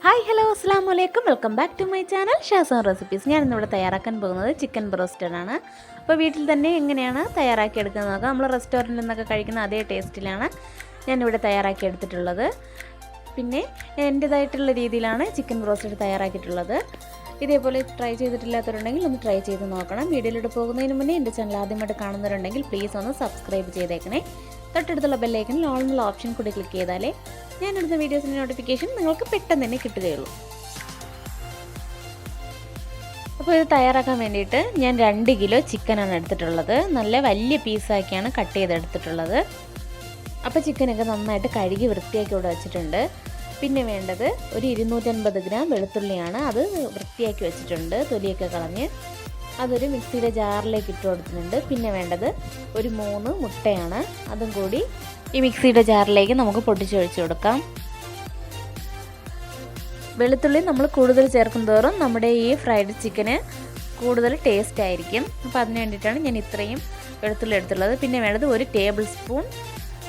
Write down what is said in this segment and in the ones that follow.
Hi hello അസ്സലാമു അലൈക്കും welcome back to my channel Shazon recipes. ഞാനിന്നിവിടെ തയ്യാറാക്കാൻ പോകുന്നത് ചിക്കൻ ബ്രോസ്റ്റഡ് ആണ്. അപ്പോൾ വീട്ടിൽ തന്നെ എങ്ങനെയാണ് തയ്യാറാക്കി എടുക്കുന്നത് നോക്കാം. നമ്മൾ റെസ്റ്റോറൻറ്റിൽ നിന്നൊക്കെ കഴിക്കുന്ന അതേ ടേസ്റ്റിലാണ് ഞാനിവിടെ തയ്യാറാക്കി എടുത്തിട്ടുള്ളത്. പിന്നെ എൻ്റേതായിട്ടുള്ള രീതിയിലാണ് ചിക്കൻ ബ്രോസ്റ്റഡ് തയ്യാറാക്കിയിട്ടുള്ളത്. ഇതേപോലെ ട്രൈ ചെയ്തിട്ടില്ലാത്തവരുണ്ടെങ്കിൽ ഒന്ന് ട്രൈ ചെയ്ത് നോക്കണം. വീഡിയോയിലൂടെ പോകുന്നതിന് മുന്നേ എൻ്റെ ചാനൽ ആദ്യമായിട്ട് കാണുന്നവരുണ്ടെങ്കിൽ പ്ലീസ് ഒന്ന് സബ്സ്ക്രൈബ് ചെയ്തേക്കണേ. തൊട്ടടുത്തുള്ള ബെല്ലൈക്കനിൽ ഓൾ എന്നുള്ള ഓപ്ഷൻ കൂടി ക്ലിക്ക് ചെയ്താലേ ഞാനെടുത്ത വീഡിയോസിൻ്റെ നോട്ടിഫിക്കേഷൻ നിങ്ങൾക്ക് പെട്ടെന്ന് തന്നെ കിട്ടുകയുള്ളൂ. അപ്പോൾ ഇത് തയ്യാറാക്കാൻ വേണ്ടിയിട്ട് ഞാൻ 2 കിലോ ചിക്കനാണ് എടുത്തിട്ടുള്ളത്. നല്ല വലിയ പീസാക്കിയാണ് കട്ട് ചെയ്തെടുത്തിട്ടുള്ളത്. അപ്പോൾ ചിക്കനൊക്കെ നന്നായിട്ട് കഴുകി വൃത്തിയാക്കി ഇവിടെ വെച്ചിട്ടുണ്ട്. പിന്നെ വേണ്ടത് ഒരു 250 ഗ്രാം വെളുത്തുള്ളിയാണ്. അത് വൃത്തിയാക്കി വെച്ചിട്ടുണ്ട്, തൊലിയൊക്കെ കളഞ്ഞ്. അതൊരു മിക്സിയുടെ ജാറിലേക്ക് ഇട്ട് കൊടുത്തിട്ടുണ്ട്. പിന്നെ വേണ്ടത് ഒരു 3 മുട്ടയാണ്. അതും കൂടി ഈ മിക്സിയുടെ ജാറിലേക്ക് നമുക്ക് പൊട്ടിച്ചൊഴിച്ച് കൊടുക്കാം. വെളുത്തുള്ളി നമ്മൾ കൂടുതൽ ചേർക്കും തോറും നമ്മുടെ ഈ ഫ്രൈഡ് ചിക്കന് കൂടുതൽ ടേസ്റ്റ് ആയിരിക്കും. അപ്പോൾ അതിന് വേണ്ടിയിട്ടാണ് ഞാൻ ഇത്രയും വെളുത്തുള്ളി എടുത്തുള്ളത്. പിന്നെ വേണ്ടത് 1 ടേബിൾ സ്പൂൺ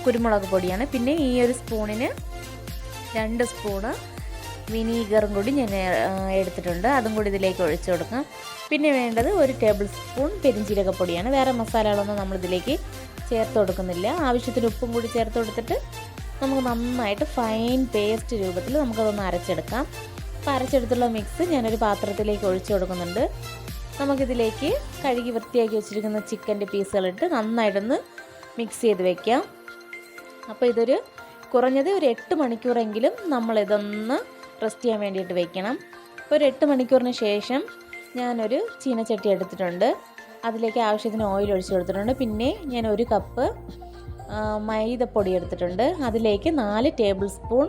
കുരുമുളക് പൊടിയാണ്. പിന്നെ ഈ ഒരു സ്പൂണിന് 2 സ്പൂണ് വിനീഗറും കൂടി ഞാൻ എടുത്തിട്ടുണ്ട്. അതും കൂടി ഇതിലേക്ക് ഒഴിച്ചു കൊടുക്കാം. പിന്നെ വേണ്ടത് 1 ടേബിൾ സ്പൂൺ പെരിഞ്ചീരകപ്പൊടിയാണ്. വേറെ മസാലകളൊന്നും നമ്മളിതിലേക്ക് ചേർത്ത് കൊടുക്കുന്നില്ല. ആവശ്യത്തിന് ഉപ്പും കൂടി ചേർത്ത് കൊടുത്തിട്ട് നമുക്ക് നന്നായിട്ട് ഫൈൻ പേസ്റ്റ് രൂപത്തിൽ നമുക്കതൊന്ന് അരച്ചെടുക്കാം. അപ്പോൾ അരച്ചെടുത്തുള്ള മിക്സ് ഞാനൊരു പാത്രത്തിലേക്ക് ഒഴിച്ചു കൊടുക്കുന്നുണ്ട്. നമുക്കിതിലേക്ക് കഴുകി വൃത്തിയാക്കി വെച്ചിരിക്കുന്ന ചിക്കൻ്റെ പീസുകളിട്ട് നന്നായിട്ടൊന്ന് മിക്സ് ചെയ്ത് വയ്ക്കാം. അപ്പോൾ ഇതൊരു കുറഞ്ഞത് ഒരു 8 മണിക്കൂറെങ്കിലും നമ്മളിതൊന്ന് റെസ്റ്റ് ചെയ്യാൻ വേണ്ടിയിട്ട് വെക്കണം. ഒരു 8 മണിക്കൂറിന് ശേഷം ഞാനൊരു ചീനച്ചട്ടി എടുത്തിട്ടുണ്ട്. അതിലേക്ക് ആവശ്യത്തിന് ഓയിൽ ഒഴിച്ച് കൊടുത്തിട്ടുണ്ട്. പിന്നെ ഞാൻ 1 കപ്പ് മൈദപ്പൊടി എടുത്തിട്ടുണ്ട്. അതിലേക്ക് 4 ടേബിൾ സ്പൂൺ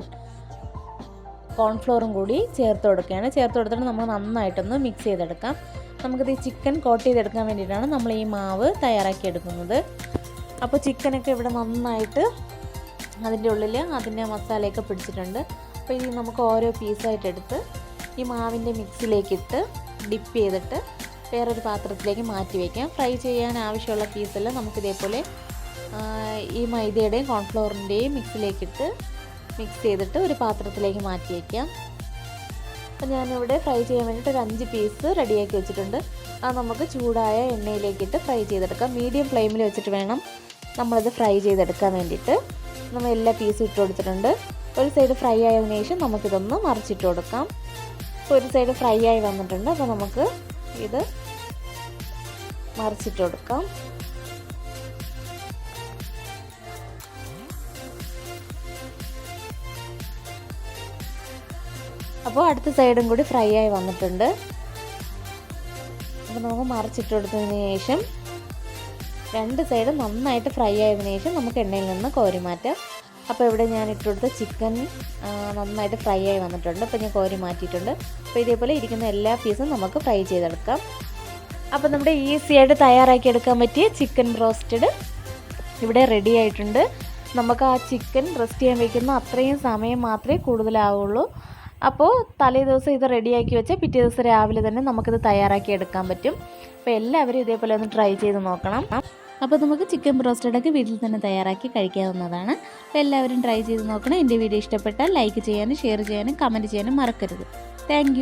കോൺഫ്ലോറും കൂടി ചേർത്ത് കൊടുക്കുകയാണ്. ചേർത്ത് കൊടുത്തിട്ട് നമ്മൾ നന്നായിട്ടൊന്ന് മിക്സ് ചെയ്തെടുക്കാം. നമുക്കിത് ഈ ചിക്കൻ കോട്ട് ചെയ്തെടുക്കാൻ വേണ്ടിയിട്ടാണ് നമ്മൾ ഈ മാവ് തയ്യാറാക്കി എടുക്കുന്നത്. അപ്പോൾ ചിക്കനൊക്കെ ഇവിടെ നന്നായിട്ട് അതിൻ്റെ ഉള്ളിൽ അതിൻ്റെ മസാലയൊക്കെ പിടിച്ചിട്ടുണ്ട്. അപ്പോൾ ഇത് നമുക്ക് ഓരോ പീസായിട്ട് എടുത്ത് ഈ മാവിൻ്റെ മിക്സിലേക്കിട്ട് ഡിപ്പ് ചെയ്തിട്ട് വേറൊരു പാത്രത്തിലേക്ക് മാറ്റി വയ്ക്കാം. ഫ്രൈ ചെയ്യാൻ ആവശ്യമുള്ള പീസെല്ലാം നമുക്കിതേപോലെ ഈ മൈദയുടെയും കോൺഫ്ലവറിൻ്റെയും മിക്സിലേക്കിട്ട് മിക്സ് ചെയ്തിട്ട് ഒരു പാത്രത്തിലേക്ക് മാറ്റി വയ്ക്കാം. അപ്പോൾ ഞാനിവിടെ ഫ്രൈ ചെയ്യാൻ വേണ്ടിയിട്ട് ഒരു 5 പീസ് റെഡിയാക്കി വെച്ചിട്ടുണ്ട്. അത് നമുക്ക് ചൂടായ എണ്ണയിലേക്കിട്ട് ഫ്രൈ ചെയ്തെടുക്കാം. മീഡിയം ഫ്ലെയിമിൽ വെച്ചിട്ട് വേണം നമ്മളിത് ഫ്രൈ ചെയ്തെടുക്കാൻ വേണ്ടിയിട്ട്. നമ്മൾ എല്ലാ പീസും ഇട്ട് കൊടുത്തിട്ടുണ്ട്. ഒരു സൈഡ് ഫ്രൈ ആയതിനു ശേഷം നമുക്കിതൊന്ന് മറിച്ചിട്ട് കൊടുക്കാം. ഇപ്പോൾ ഒരു സൈഡ് ഫ്രൈ ആയി വന്നിട്ടുണ്ട്. അപ്പോൾ നമുക്ക് ഇത് മറിച്ചിട്ട് കൊടുക്കാം. അപ്പോൾ അടുത്ത സൈഡും കൂടി ഫ്രൈ ആയി വന്നിട്ടുണ്ട്. അപ്പോൾ നമുക്ക് മറിച്ചിട്ട് കൊടുത്തതിന് ശേഷം 2 സൈഡും നന്നായിട്ട് ഫ്രൈ ആയതിനു ശേഷം നമുക്ക് എണ്ണയിൽ നിന്ന് കോരി മാറ്റാം. അപ്പോൾ ഇവിടെ ഞാൻ ഇട്ട് കൊടുത്ത ചിക്കൻ നന്നായിട്ട് ഫ്രൈ ആയി വന്നിട്ടുണ്ട്. അപ്പോൾ ഞാൻ കോരി മാറ്റിയിട്ടുണ്ട്. അപ്പോൾ ഇതേപോലെ ഇരിക്കുന്ന എല്ലാ പീസും നമുക്ക് ഫ്രൈ ചെയ്തെടുക്കാം. അപ്പോൾ നമ്മുടെ ഈസി ആയിട്ട് തയ്യാറാക്കി എടുക്കാൻ പറ്റിയ ചിക്കൻ ബ്രോസ്റ്റഡ് ഇവിടെ റെഡി ആയിട്ടുണ്ട്. നമുക്ക് ആ ചിക്കൻ റെസ്റ്റ് ചെയ്യാൻ വയ്ക്കുന്ന അത്രയും സമയം മാത്രമേ കൂടുതലാവുള്ളൂ. അപ്പോൾ തലേ ദിവസം ഇത് റെഡിയാക്കി വെച്ചാൽ പിറ്റേ ദിവസം രാവിലെ തന്നെ നമുക്കിത് തയ്യാറാക്കി എടുക്കാൻ പറ്റും. അപ്പോൾ എല്ലാവരും ഇതേപോലെ ഒന്ന് ട്രൈ ചെയ്ത് നോക്കണം. അപ്പോൾ നമുക്ക് ചിക്കൻ ബ്രോസ്റ്റഡൊക്കെ വീട്ടിൽ തന്നെ തയ്യാറാക്കി കഴിക്കാവുന്നതാണ്. അപ്പോൾ എല്ലാവരും ട്രൈ ചെയ്ത് നോക്കണം. എൻ്റെ വീഡിയോ ഇഷ്ടപ്പെട്ടാൽ ലൈക്ക് ചെയ്യാനും ഷെയർ ചെയ്യാനും കമൻറ്റ് ചെയ്യാനും മറക്കരുത്. താങ്ക്